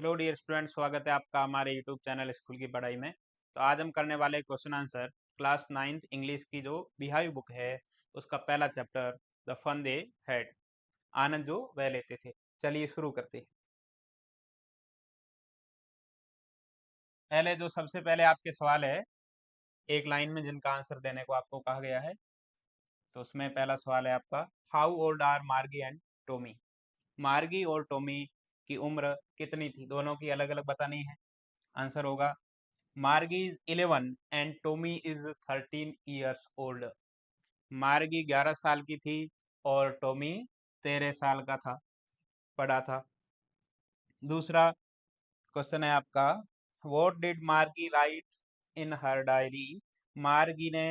Hello dear student, स्वागत है आपका हमारे यूट्यूब चैनल स्कूल की पढ़ाई में। तो आज हम करने वाले question answer class 9th English की जो बिहाइव बुक है उसका पहला chapter the fun they had, आनंद जो वह लेते थे। चलिए शुरू करते हैं। पहले जो सबसे पहले आपके सवाल है एक लाइन में जिनका आंसर देने को आपको कहा गया है, तो उसमें पहला सवाल है आपका, हाउ ओल्ड आर मार्गी एंड टोमी। मार्गी और टोमी की उम्र कितनी थी, दोनों की अलग अलग बतानी है। आंसर होगा Margie is 11 and Tommy is 13 years old. Margie 11 साल की थी और टोमी 13 साल का था, पढ़ा था। दूसरा क्वेश्चन है आपका, व्हाट डिड मार्गी राइट इन हर डायरी। मार्गी ने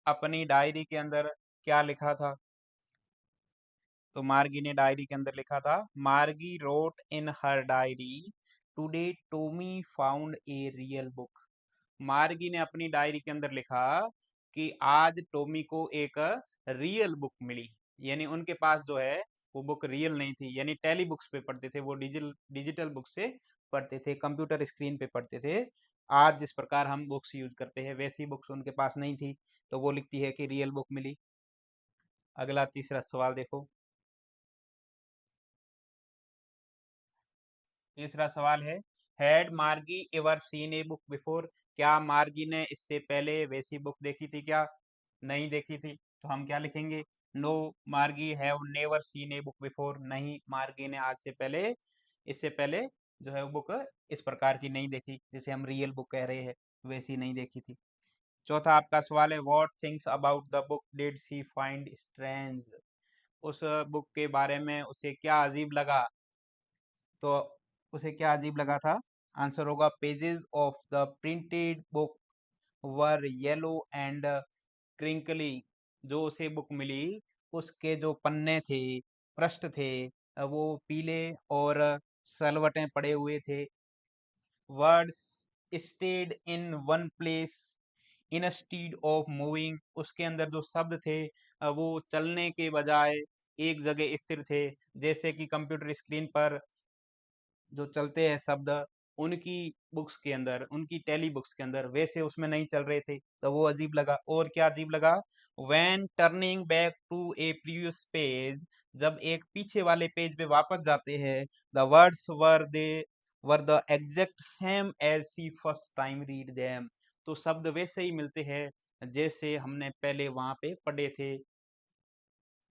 अपनी डायरी के अंदर क्या लिखा था। तो मार्गी ने डायरी के अंदर लिखा था, Margie wrote in her diary, today Tommy found a real book. Margie ने अपनी डायरी के अंदर लिखा कि आज टोमी को एक रियल बुक मिली। यानी उनके पास जो है वो बुक रियल नहीं थी, यानी टेली बुक्स पे पढ़ते थे, वो डिजिटल बुक से पढ़ते थे, कंप्यूटर स्क्रीन पे पढ़ते थे। आज जिस प्रकार हम बुक्स यूज करते हैं वैसी बुक्स उनके पास नहीं थी, तो वो लिखती है कि रियल बुक मिली। अगला तीसरा सवाल देखो। तीसरा सवाल है, हैड मार्गी ever seen a book before. क्या मार्गी ने इससे पहले वैसी बुक देखी थी क्या। नहीं देखी थी, तो हम क्या लिखेंगे, नो मार्गी have never seen a book before. नहीं, मार्गी ने आज से पहले, इससे पहले जो है वो बुक इस प्रकार की नहीं देखी, जिसे हम रियल बुक कह रहे हैं, वैसी नहीं देखी थी। चौथा आपका सवाल है, what things about the book did she find strange. उस बुक के बारे में उसे क्या अजीब लगा। तो उसे क्या अजीब लगा था। आंसर होगा, pages of the printed book were yellow and crinkly. जो उसे बुक मिली उसके जो पन्ने थे, पृष्ठ थे, वो पीले और सलवटें पड़े हुए थे। Words stayed in one place instead of moving. उसके अंदर जो शब्द थे वो चलने के बजाय एक जगह स्थिर थे। जैसे कि कंप्यूटर स्क्रीन पर जो चलते हैं शब्द, उनकी बुक्स के अंदर, उनकी टेली बुक्स के अंदर वैसे उसमें नहीं चल रहे थे, तो वो अजीब लगा। और क्या अजीब लगा, when turning back to a previous page. जब एक पीछे वाले पेज पे वापस जाते हैं, the words were the exact same as she first time read them. तो शब्द वैसे ही मिलते हैं जैसे हमने पहले वहां पे पढ़े थे,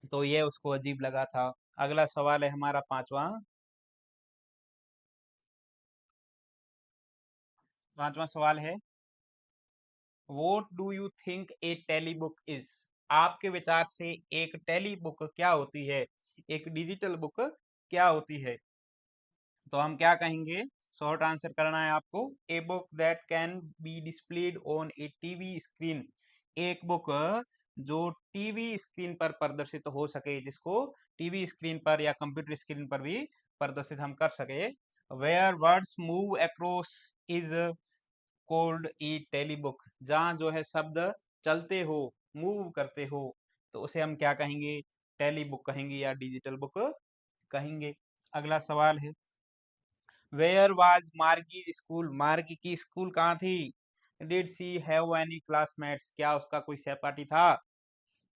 तो ये उसको अजीब लगा था। अगला सवाल है हमारा पांचवा। पांचवा सवाल है, what do you think a telebook is. आपके विचार से एक टेली बुक क्या होती है, एक डिजिटल बुक क्या होती है। तो हम क्या कहेंगे, शॉर्ट आंसर करना है आपको, a book that can be displayed on A TV screen. एक बुक जो टीवी स्क्रीन पर प्रदर्शित हो सके, जिसको टीवी स्क्रीन पर या कंप्यूटर स्क्रीन पर भी प्रदर्शित हम कर सके। Where words move across is called a telebook. जहाँ जो है शब्द चलते हो, मूव करते हो, तो उसे हम क्या कहेंगे, टेली बुक कहेंगे या डिजिटल बुक कहेंगे। अगला सवाल है, वेयर वाज मार्गी स्कूल। मार्गी की स्कूल कहाँ थी। Did she have any classmates. क्या उसका कोई सहपाठी था।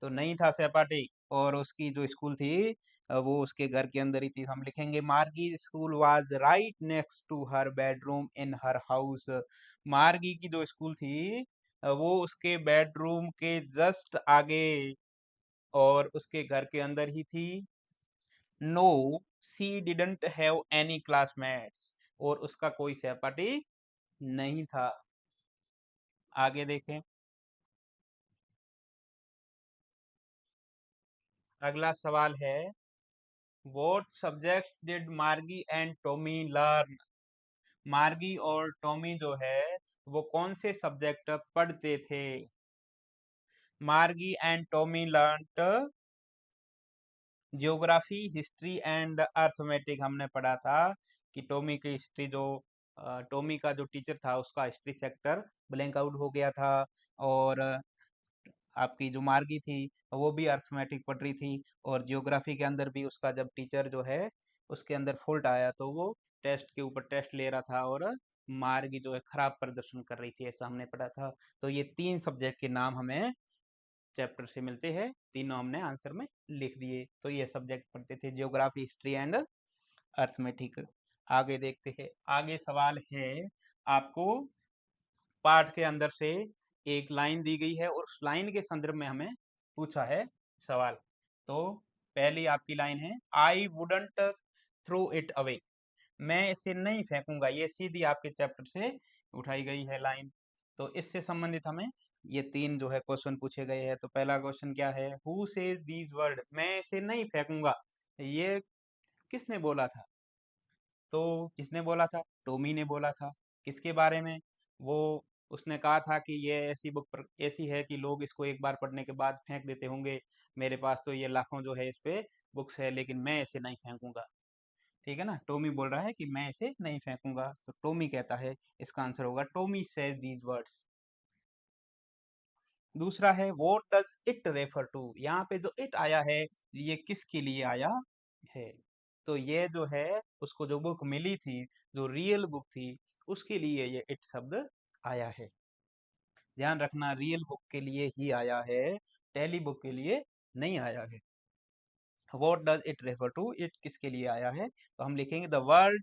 तो नहीं था सहपाठी, और उसकी जो स्कूल थी वो उसके घर के अंदर ही थी। हम लिखेंगे, Margie school was right next to her bedroom in her house. Margie की जो स्कूल थी वो उसके बेडरूम के जस्ट आगे और उसके घर के अंदर ही थी। No she didn't have any classmates, और उसका कोई सहपाठी नहीं था। आगे देखें। अगला सवाल है, व्हाट सब्जेक्ट्स डिड मार्गी एंड टॉमी लर्न। मार्गी और टॉमी जो है वो कौन से सब्जेक्ट पढ़ते थे। मार्गी and Tommy learned geography, history and arithmetic. हमने पढ़ा था कि टॉमी की हिस्ट्री जो टॉमी का जो टीचर था उसका हिस्ट्री सेक्टर ब्लैंक आउट हो गया था, और आपकी जो मार्गी थी वो भी अर्थमेटिक पढ़ रही थी, और जियोग्राफी के अंदर भी उसका जब टीचर जो है उसके अंदर फॉल्ट आया तो वो टेस्ट के ऊपर टेस्ट ले रहा था और मार्गी जो है खराब प्रदर्शन कर रही थी, ऐसा हमने पढ़ा था। तो ये 3 सब्जेक्ट के नाम हमें चैप्टर से मिलते हैं, तीनों हमने आंसर में लिख दिए। तो ये सब्जेक्ट पढ़ते थे ज्योग्राफी, हिस्ट्री एंड अर्थमेटिक। आगे देखते हैं। आगे सवाल है आपको पाठ के अंदर से एक लाइन दी गई है और उस लाइन के संदर्भ में हमें पूछा है सवाल। तो पहली आपकी लाइन है, I wouldn't throw it away. मैं इसे नहीं फेंकूंगा, ये सीधी आपके चैप्टर से उठाई गई है लाइन। तो इससे संबंधित हमें ये 3 जो है क्वेश्चन पूछे गए हैं। तो पहला क्वेश्चन क्या है, हु सेज दीज वर्ड, मैं इसे नहीं फेंकूंगा, ये किसने बोला था? तो किसने बोला था? टॉमी ने बोला था। किसके बारे में? वो उसने कहा था कि ये ऐसी बुक ऐसी है कि लोग इसको एक बार पढ़ने के बाद फेंक देते होंगे। मेरे पास तो ये लाखों जो है इस पे बुक्स है, लेकिन मैं इसे नहीं फेंकूंगा। ठीक है ना, टॉमी बोल रहा है कि मैं इसे नहीं फेंकूंगा, तो टॉमी कहता है, इसका आंसर होगा टॉमी सेज दीज वर्ड्स। दूसरा है, what does it refer to. यहाँ पे जो इट आया है, ये किसके लिए आया है? तो ये जो है उसको जो बुक मिली थी, जो रियल बुक थी, उसके लिए ये इट शब्द आया है। ध्यान रखना, रियल बुक के लिए ही आया है, टेली बुक के लिए नहीं आया है। What does it refer to, it किसके लिए आया है? तो हम लिखेंगे the word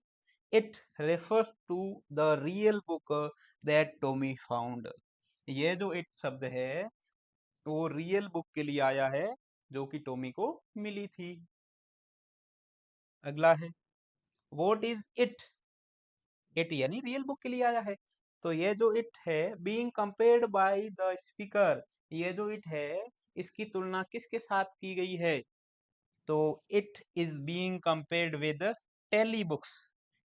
it refers to the real book that Tommy found. ये जो इट शब्द है वो रियल बुक के लिए आया है जो कि टॉमी को मिली थी। अगला है, व्हाट इज इट। इट यानी रियल बुक के लिए आया है। तो ये जो इट है, being compared by the speaker, ये जो इट है इसकी तुलना किसके साथ की गई है? तो it is being compared with telebooks.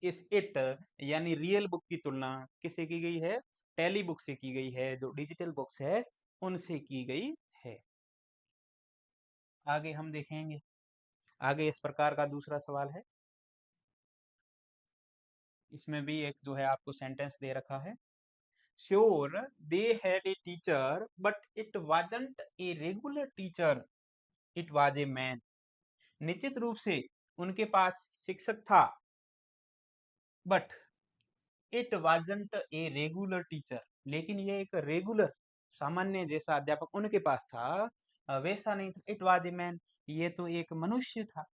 इस इट यानी रियल बुक की तुलना किससे की गई है? टेली बुक से की गई है, जो डिजिटल बुक्स है उनसे की गई है। आगे हम देखेंगे। आगे इस प्रकार का दूसरा सवाल है, इसमें भी एक जो है आपको सेंटेंस दे रखा है, sure they had a teacher but it wasn't a regular teacher, it was a man. निश्चित रूप से उनके पास शिक्षक था, but it wasn't a regular teacher, लेकिन ये एक रेगुलर सामान्य जैसा अध्यापक उनके पास था, वैसा नहीं था। इट वाज ए मैन, ये तो एक मनुष्य था।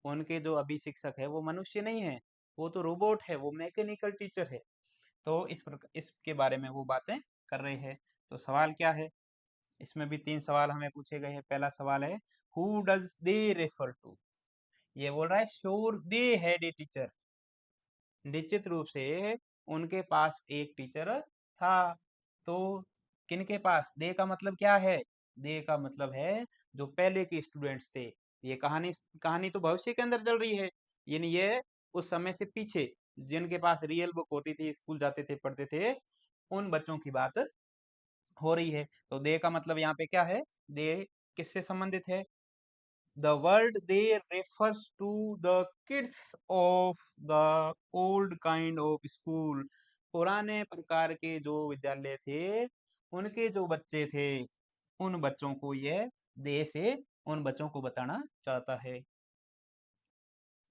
उनके जो अभी शिक्षक है वो मनुष्य नहीं है, वो तो रोबोट है, वो मैकेनिकल टीचर है। तो इस प्रकार इसके बारे में वो बातें कर रहे हैं। तो सवाल क्या है, इसमें भी 3 सवाल हमें पूछे गए हैं। पहला सवाल है, who does they refer to. ये बोल रहा है sure they had a teacher, निश्चित रूप से उनके पास एक टीचर था। तो किनके पास? दे का मतलब क्या है? दे का मतलब है जो पहले के स्टूडेंट्स थे। ये कहानी कहानी तो भविष्य के अंदर चल रही है, यानी ये उस समय से पीछे जिनके पास रियल बुक होती थी, स्कूल जाते थे, पढ़ते थे, उन बच्चों की बात हो रही है। तो दे का मतलब यहाँ पे क्या है? दे किससे संबंधित है? The word they refers to the kids of the old kind of school. पुराने प्रकार के जो विद्यालय थे, उनके जो बच्चे थे, उन बच्चों को यह दे से उन बच्चों को बताना चाहता है।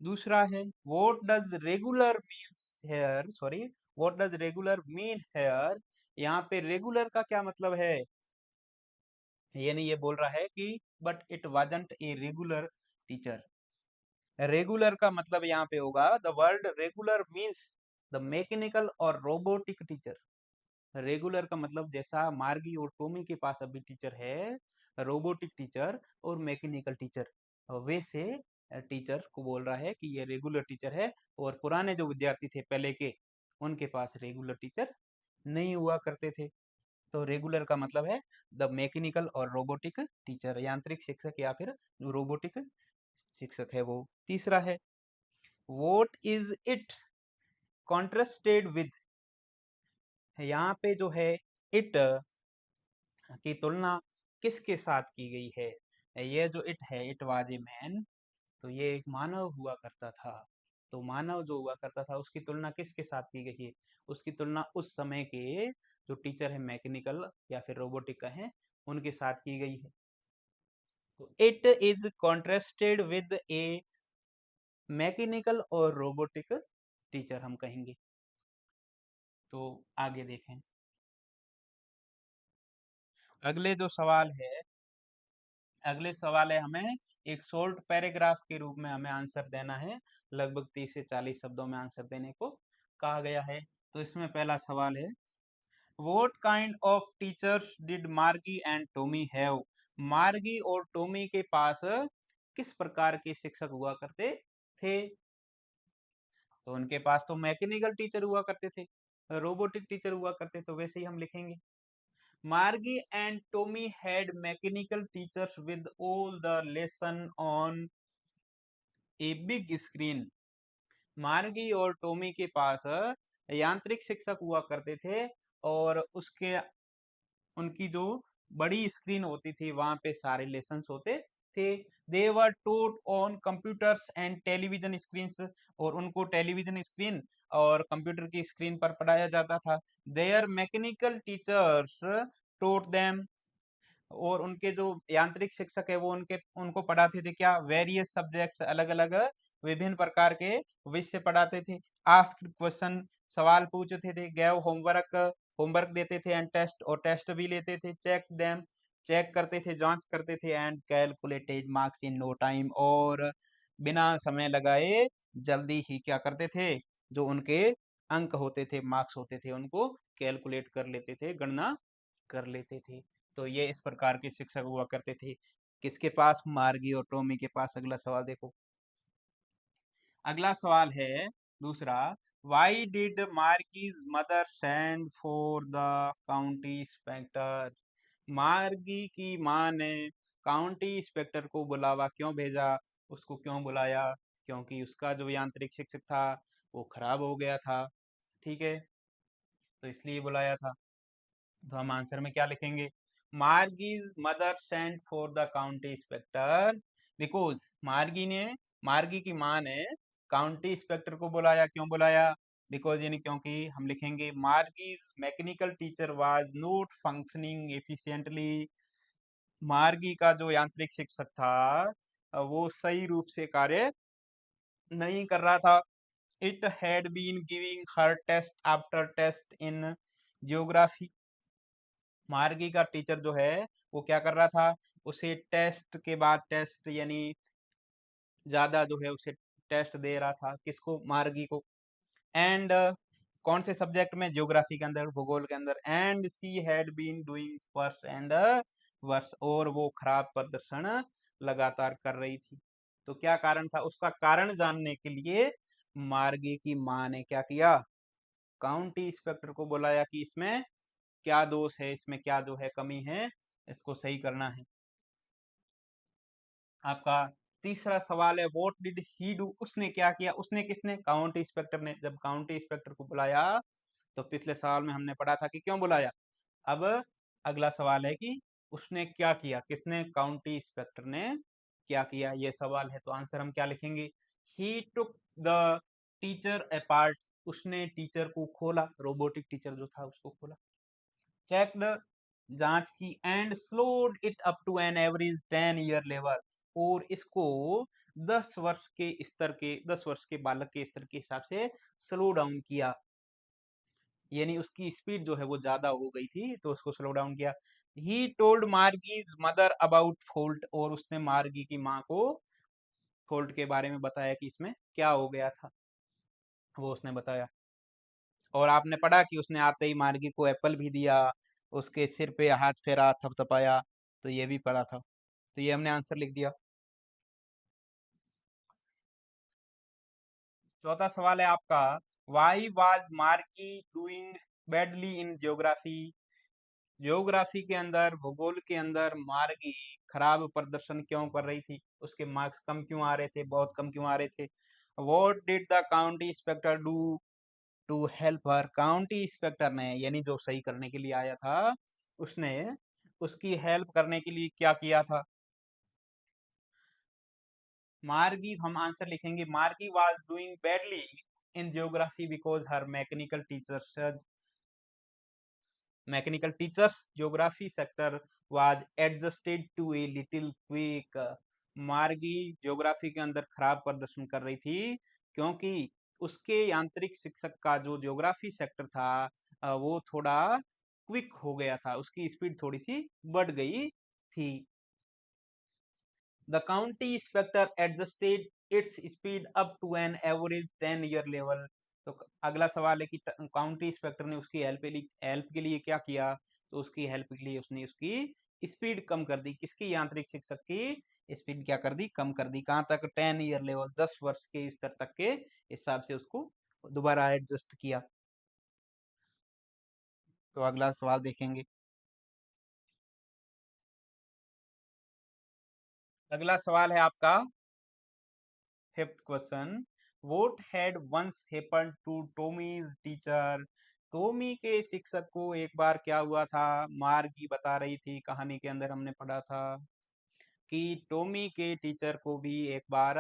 दूसरा है, what does regular means here, sorry, what does regular mean here। यहाँ पे रेगुलर का क्या मतलब है? यानी ये बोल रहा है कि but it wasn't a regular teacher. Regular का मतलब यहाँ पे होगा, the word regular means the mechanical और रोबोटिक टीचर। रेगुलर का मतलब जैसा मार्गी और टोमी के पास अभी टीचर है, रोबोटिक टीचर और मैकेनिकल टीचर, वैसे टीचर को बोल रहा है कि ये रेगुलर टीचर है। और पुराने जो विद्यार्थी थे पहले के, उनके पास रेगुलर टीचर नहीं हुआ करते थे। तो रेगुलर का मतलब है द मैकेनिकल और रोबोटिक टीचर, यांत्रिक शिक्षक या फिर जो रोबोटिक शिक्षक है वो। तीसरा है, what is it contrasted with. यहाँ पे जो है इट की तुलना किसके साथ की गई है? ये जो इट है, इट वाज ए मैन, तो ये एक मानव हुआ करता था। तो मानव जो हुआ करता था उसकी तुलना किसके साथ की गई है? उसकी तुलना उस समय के जो टीचर है मैकेनिकल या फिर रोबोटिक का है, उनके साथ की गई है। तो it is contrasted with A mechanical और रोबोटिक टीचर हम कहेंगे। तो आगे देखें, अगले जो सवाल है, अगले सवाल है, हमें एक शॉर्ट पैराग्राफ के रूप में हमें आंसर देना है। लगभग 30 से 40 शब्दों में आंसर देने को कहा गया है। तो इसमें पहला सवाल है, what kind of teachers did मार्गी एंड टॉमी हैव? मार्गी और टॉमी के पास किस प्रकार के शिक्षक हुआ करते थे? तो उनके पास तो मैकेनिकल टीचर हुआ करते थे, रोबोटिक टीचर हुआ करते, तो वैसे ही हम लिखेंगे। मार्गी and Tommy had mechanical teachers with all the lesson on a big screen. मार्गी और टॉमी के पास यांत्रिक शिक्षक हुआ करते थे, और उसके उनकी जो बड़ी स्क्रीन होती थी वहां पे सारे लेसन होते थे। They were taught on computers and television screen, और उनको टेलीविजन स्क्रीन और कंप्यूटर की स्क्रीन पर पढ़ाया जाता था। Their mechanical teachers taught them, और उनके जो यांत्रिक शिक्षक है वो उनको पढ़ाते थे क्या? वेरियस सब्जेक्ट्स, अलग अलग विभिन्न प्रकार के विषय पढ़ाते थे। आस्क्ड क्वेश्चन, सवाल पूछते थे। गैव होमवर्क, होमवर्क देते थे। एंड टेस्ट, और टेस्ट भी लेते थे। चेक देम, चेक करते थे, जांच करते थे। And calculated marks in no time, और बिना समय लगाए जल्दी ही क्या करते थे? जो उनके अंक होते थे, मार्क्स होते थे, उनको कैलकुलेट कर लेते थे, गणना कर लेते थे। तो ये इस प्रकार के शिक्षक हुआ करते थे। किसके पास? मार्गी और टॉमी के पास। अगला सवाल देखो, अगला सवाल है दूसरा, why did Margie's mother send for the county inspector? Margie की माँ ने काउंटी इंस्पेक्टर को बुलावा क्यों भेजा? उसको क्यों बुलाया? क्योंकि उसका जो यांत्रिक शिक्षक था वो खराब हो गया था, ठीक है, तो इसलिए बुलाया था। तो हम आंसर में क्या लिखेंगे? Margie's mother sent for the county inspector because Margie की माँ ने काउंटी इंस्पेक्टर को बुलाया। क्यों बुलाया? बिकॉज यानी क्योंकि। हम लिखेंगे Margie's mechanical teacher was not functioning efficiently. Margie का जो यांत्रिक शिक्षक था वो सही रूप से कार्य नहीं कर रहा था। It had been giving her test after test in geography. मार्गी का टीचर जो है वो क्या कर रहा था? उसे टेस्ट के बाद टेस्ट, यानी ज्यादा जो है उसे टेस्ट दे रहा था। किसको? मार्गी को। एंड कौन से सब्जेक्ट में? ज्योग्राफी के अंदर, भूगोल के अंदर। And she had been doing worse and worse, और वो खराब प्रदर्शन लगातार कर रही थी। तो क्या कारण था? उसका कारण जानने के लिए मार्गी की माँ ने क्या किया? काउंटी इंस्पेक्टर को बुलाया कि इसमें क्या दोष है, इसमें क्या जो है कमी है, इसको सही करना है। आपका तीसरा सवाल है, व्हाट डिड ही डू? उसने क्या किया? उसने किसने? काउंटी इंस्पेक्टर ने। जब काउंटी इंस्पेक्टर को बुलाया तो पिछले सवाल में हमने पढ़ा था कि क्यों बुलाया। अब अगला सवाल है कि उसने क्या किया? किसने? काउंटी इंस्पेक्टर ने क्या किया, ये सवाल है। तो आंसर हम क्या लिखेंगे? ही टुक द टीचर अपार्ट, उसने टीचर को खोला, रोबोटिक टीचर जो था उसको खोला। चेक्ड, जांच की। And slowed it up to an average 10 year level, और इसको 10 वर्ष के बालक के स्तर के हिसाब से स्लो डाउन किया। यानी उसकी स्पीड जो है वो ज्यादा हो गई थी, तो उसको स्लो डाउन किया। He told Margie's mother about fault, और उसने मार्गी की माँ को फॉल्ट के बारे में बताया कि इसमें क्या हो गया था, वो उसने बताया। और आपने पढ़ा कि उसने आते ही मार्गी को एप्पल भी दिया, उसके सिर पे हाथ फेरा, थपथपाया, तो ये भी पढ़ा था। तो ये हमने आंसर लिख दिया। चौथा सवाल है आपका, वाई वाज मार्गी doing badly in geography? Geography के अंदर, भूगोल के अंदर मार्गी खराब प्रदर्शन क्यों कर रही थी? उसके मार्क्स कम क्यों आ रहे थे, बहुत कम क्यों आ रहे थे? What did the county inspector do to help her? County inspector ने, यानी जो सही करने के लिए आया था, उसने उसकी हेल्प करने के लिए क्या किया था? मार्गी, हम आंसर लिखेंगे, Margie was doing badly in geography because her mechanical teachers geography sector was adjusted to a little quick. Margie geography के अंदर खराब प्रदर्शन कर रही थी, क्योंकि उसके यांत्रिक शिक्षक का जो ज्योग्राफी सेक्टर था वो थोड़ा क्विक हो गया था, उसकी स्पीड थोड़ी सी बढ़ गई थी। The county inspector adjusted its speed up to an average 10-year level। तो अगला सवाल है कि काउंटी इंस्पेक्टर ने उसकी हेल्प के लिए क्या किया? तो उसकी हेल्प के लिए उसने उसकी स्पीड कम कर दी। किसकी? यांत्रिक शिक्षक की स्पीड क्या कर दी? कम कर दी। कहाँ तक? 10-year लेवल, 10 वर्ष के स्तर तक के हिसाब से उसको दोबारा एडजस्ट किया। तो अगला सवाल देखेंगे। अगला सवाल है आपका fifth question. What had once happened to Tommy's teacher? Tommy के शिक्षक को एक बार क्या हुआ था? मार्गी बता रही थी, कहानी के अंदर हमने पढ़ा था कि टॉमी के टीचर को भी एक बार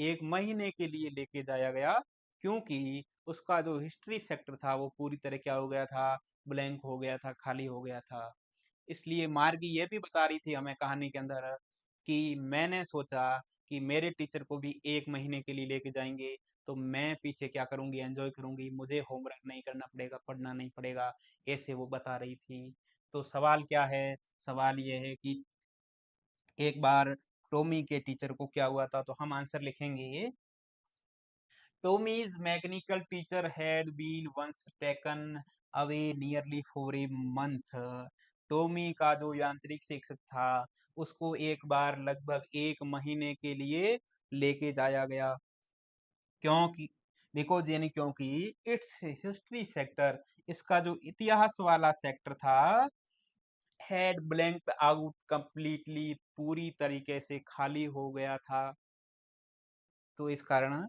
1 महीने के लिए लेके जाया गया, क्योंकि उसका जो हिस्ट्री सेक्टर था वो पूरी तरह क्या हो गया था? ब्लैंक हो गया था, खाली हो गया था। इसलिए मार्गी ये भी बता रही थी हमें कहानी के अंदर कि मैंने सोचा कि मेरे टीचर को भी 1 महीने के लिए लेके जाएंगे, तो मैं पीछे क्या करूंगी? एंजॉय करूंगी, मुझे होमवर्क नहीं करना पड़ेगा, पढ़ना नहीं पड़ेगा, ऐसे वो बता रही थी। तो सवाल क्या है? सवाल ये है कि एक बार टॉमी के टीचर को क्या हुआ था? तो हम आंसर लिखेंगे, Tommy's mechanical teacher had been once taken away nearly for a month। Tommy का जो यांत्रिक शिक्षक था उसको एक बार लगभग 1 महीने के लिए लेके जाया गया, क्योंकि बिकॉज यानी क्योंकि इट्स हिस्ट्री सेक्टर, इसका जो इतिहास वाला सेक्टर था, हैड ब्लैंक्ड आउट कंप्लीटली, पूरी तरीके से खाली हो गया था। तो इस कारण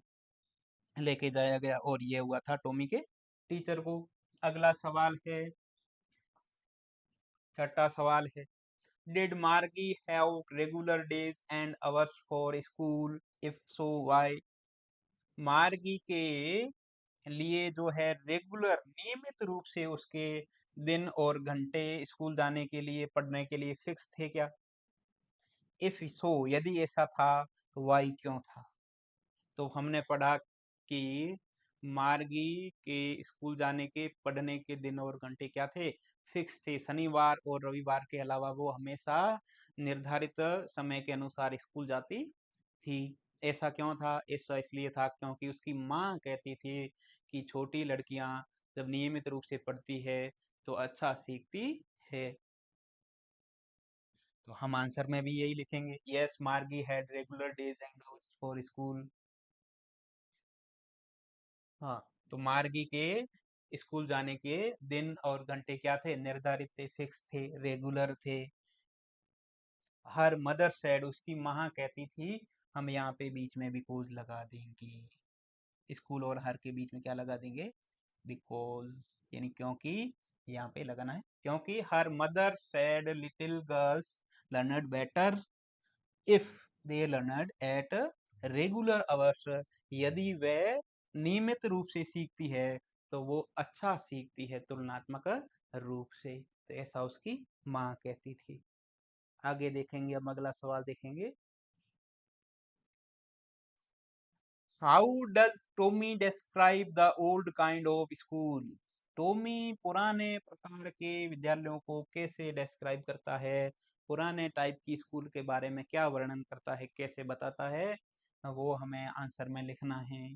लेके जाया गया और ये हुआ था टॉमी के टीचर को। अगला सवाल है, छठा सवाल है, डिड मार्गी have regular days and hours for school? If so why? मार्गी के लिए जो है रेगुलर, नियमित रूप से उसके दिन और घंटे स्कूल जाने के लिए, पढ़ने के लिए फिक्स थे क्या? इफ सो, यदि ऐसा था तो वाई, क्यों था? तो हमने पढ़ा कि मार्गी के स्कूल जाने के, पढ़ने के दिन और घंटे क्या थे? फिक्स थे। शनिवार और रविवार के अलावा वो हमेशा निर्धारित समय के अनुसार स्कूल जाती थी। ऐसा क्यों था? ऐसा इसलिए था क्योंकि उसकी माँ कहती थी कि छोटी लड़कियां जब नियमित रूप से पढ़ती है तो अच्छा सीखती है। तो हम आंसर में भी यही लिखेंगे, यस मार्गी had regular days and hours for school. हाँ, तो मार्गी के स्कूल जाने के दिन और घंटे क्या थे? निर्धारित थे, फिक्स थे, रेगुलर थे। हर मदर सेड, उसकी माँ कहती थी, हम यहाँ पे बीच में बिकॉज लगा देंगे। स्कूल और हर के बीच में क्या लगा देंगे? बिकॉज, यानी क्योंकि यहाँ पे लगाना है। क्योंकि her mother said little girls learned better if they learned at regular hours. यदि वह नियमित रूप से सीखती है तो वो अच्छा सीखती है तुलनात्मक रूप से। तो ऐसा उसकी माँ कहती थी। आगे देखेंगे, हम अगला सवाल देखेंगे। How does Tommy describe the old kind of school? Tommy पुराने प्रकार के विद्यालयों को कैसे डिस्क्राइब करता है? पुराने टाइप की स्कूल के बारे में क्या वर्णन करता है, कैसे बताता है? वो हमें आंसर में लिखना है।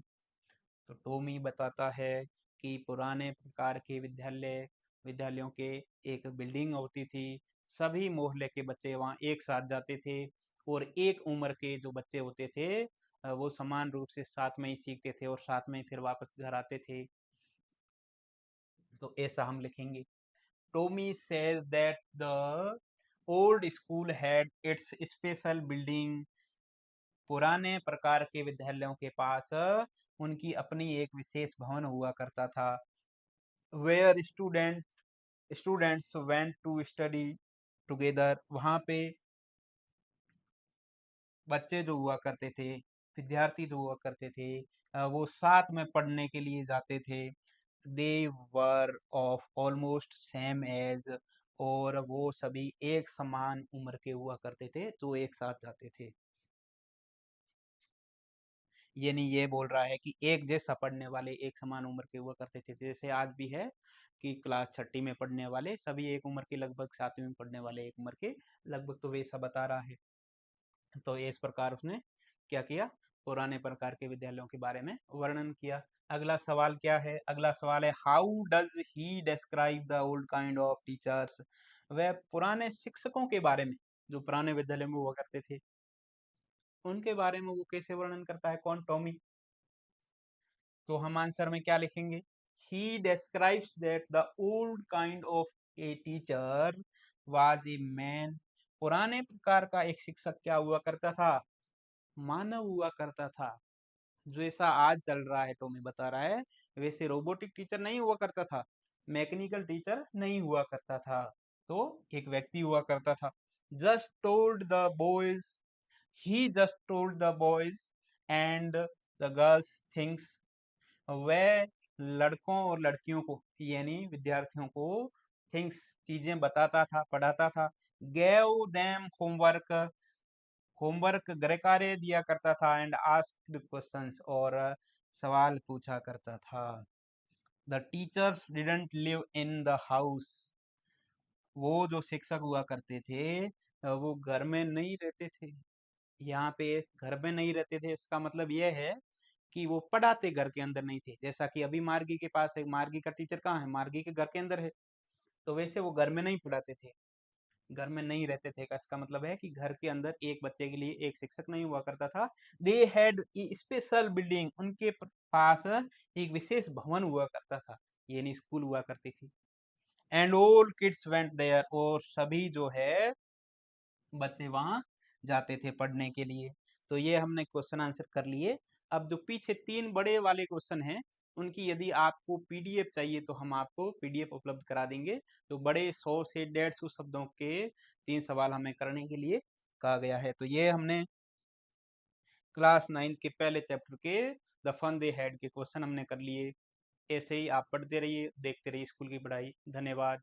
तो टॉमी बताता है कि पुराने प्रकार के विद्यालयों के एक बिल्डिंग होती थी, सभी मोहल्ले के बच्चे वहाँ एक साथ जाते थे, और एक उम्र के जो बच्चे होते थे वो समान रूप से साथ में ही सीखते थे और साथ में ही फिर वापस घर आते थे। तो ऐसा हम लिखेंगे, Tommy says that the old school had it's special building. पुराने प्रकार के विद्यालयों के पास उनकी अपनी एक विशेष भवन हुआ करता था, where students went to study together. वहाँ पे बच्चे जो हुआ करते थे, विद्यार्थी जो हुआ करते थे, वो साथ में पढ़ने के लिए जाते थे। They were of almost same age, और वो सभी एक समान उम्र के हुआ करते थे जो एक साथ जाते थे। यानी ये बोल रहा है कि एक जैसा पढ़ने वाले एक समान उम्र के हुआ करते थे। जैसे आज भी है कि क्लास छठी में पढ़ने वाले सभी एक उम्र के, लगभग सातवीं में पढ़ने वाले एक उम्र के लगभग, तो वैसा बता रहा है। तो इस प्रकार उसने क्या किया, पुराने प्रकार के विद्यालयों के बारे में वर्णन किया। अगला सवाल क्या है, अगला सवाल है how does he describe the old kind of teachers. वह पुराने शिक्षकों के बारे में, जो पुराने विद्यालय में हुआ करते थे, उनके बारे में वो कैसे वर्णन करता है, कौन, टॉमी। तो हम आंसर में क्या लिखेंगे, he describes that the old kind of a teacher was a man. पुराने प्रकार का एक शिक्षक क्या हुआ करता था, मानव हुआ करता था। जो ऐसा आज चल रहा है, टॉमी बता रहा है, वैसे रोबोटिक टीचर नहीं हुआ करता था, मैकेनिकल टीचर नहीं हुआ करता था, तो एक व्यक्ति हुआ करता था। Just told the boys, he just told the boys and the girls things. वह लड़कों और लड़कियों को, यानी विद्यार्थियों को, थिंग्स, चीजें बताता था, पढ़ाता था। गेव देम होमवर्क, होमवर्क गृह कार्य दिया करता था। एंड आस्क्ड क्वेश्चंस, और सवाल पूछा करता था। The teachers didn't live in the house. वो जो शिक्षक हुआ करते थे, वो घर में नहीं रहते थे। यहाँ पे घर में नहीं रहते थे, इसका मतलब ये है कि वो पढ़ाते घर के अंदर नहीं थे। जैसा कि अभी मार्गी के पास है, मार्गी का टीचर कहाँ है, मार्गी के घर के अंदर है। तो वैसे वो घर में नहीं पढ़ाते थे, घर में नहीं रहते थे का इसका मतलब है कि घर के अंदर एक बच्चे के लिए एक शिक्षक नहीं हुआ करता था। दे हैड स्पेशल बिल्डिंग, उनके पास एक विशेष भवन हुआ करता था, यानी स्कूल हुआ करती थी। And all kids went there, और सभी जो है बच्चे वहां जाते थे पढ़ने के लिए। तो ये हमने क्वेश्चन आंसर कर लिए। अब जो पीछे तीन बड़े वाले क्वेश्चन हैं, उनकी यदि आपको पीडीएफ चाहिए तो हम आपको पीडीएफ उपलब्ध करा देंगे। तो बड़े 100 से 150 शब्दों के तीन सवाल हमें करने के लिए कहा गया है। तो ये हमने क्लास 9 के पहले चैप्टर के द फन दे हैड के क्वेश्चन हमने कर लिए। ऐसे ही आप पढ़ते रहिए, देखते रहिए स्कूल की पढ़ाई। धन्यवाद।